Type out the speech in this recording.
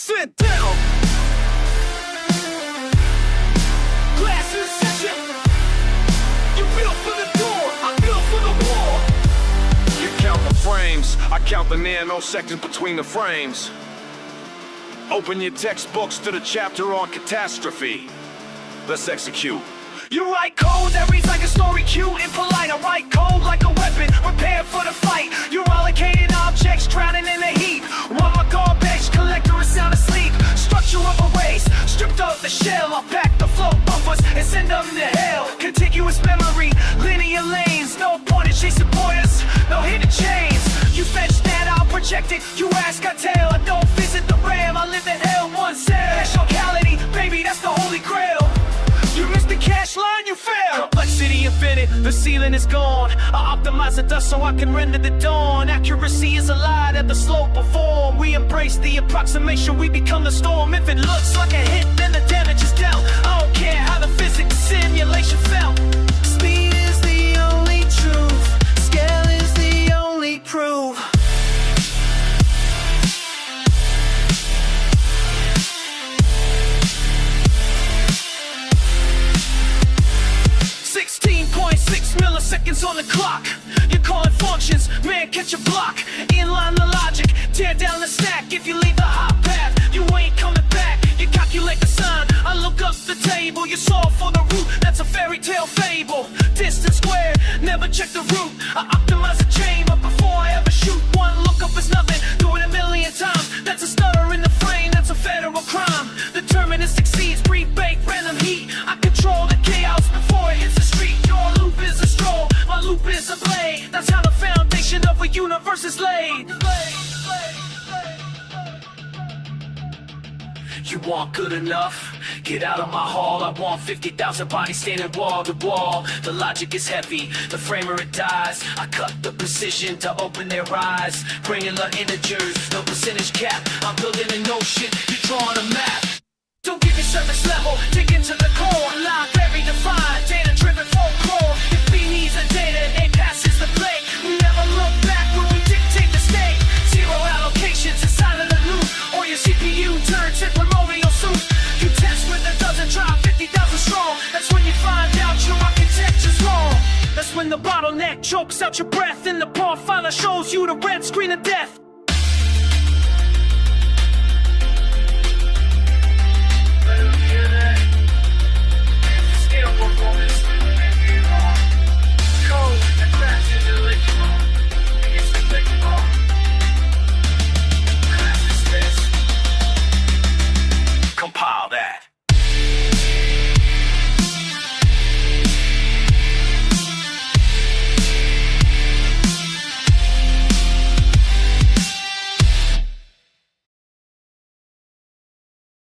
Sit down. Glasses session. You built for the door, I built for the war. You count the frames, I count the nanoseconds between the frames. Open your textbooks to the chapter on catastrophe. Let's execute. You write code that reads like a story, cute and polite. I write code like a weapon, prepared for the fight. You're allocated objects, drowning in the heat. While my garbage collector is sound asleep. Structure of a race, stripped of the shell. I'll pack the float buffers and send them to hell. Contiguous memory, linear lanes. No point in chasing pointers, no hidden chains. You fetch that, I'll project it. You ask, I tell. I don't visit the ram, I live in hell. One cell, that's locality, baby, that's the holy grail. You missed the cash line, you failed. Complexity infinite, the ceiling is gone. I optimize the dust so I can render the dawn. Accuracy is a lie that the slope perform. We embrace the approximation, we become the storm. If it looks like a hit, then the damage is dealt. I don't care how the physics simulation felt. Speed is the only truth, scale is the only proof. Milliseconds on the clock. You're calling functions, man, catch a block. Inline the logic, tear down the stack. If you leave the hot path, you ain't coming back. You calculate the sign, I look up the table. You solve for the root, that's a fairy tale fable. Distance squared, never check the root. I optimize the chamber before I ever shoot. One look up is nothing, do it a million times. That's a stutter in the frame, that's a federal crime. Deterministic seeds, pre-baked random heat. I control the chaos before it hits the street. Your loop is a stroll, my loop is a blade. That's how the foundation of a universe is laid. You want good enough? Get out of my hall. I want 50,000 bodies standing wall to wall. The logic is heavy, the framer it dies. I cut the precision to open their eyes. Granular integers, no percentage cap. I'm building a no shit, you're drawing a map. Don't give me surface level, dig into the core. Line very defined, data-driven folklore. If B needs a data, A passes the plate. We never look back when we dictate the state. Zero allocations inside of the loop, or your CPU turns to primordial soup. You test with a dozen, try 50,000 strong. That's when you find out your architecture's wrong. That's when the bottleneck chokes out your breath, and the profiler shows you the red screen of death.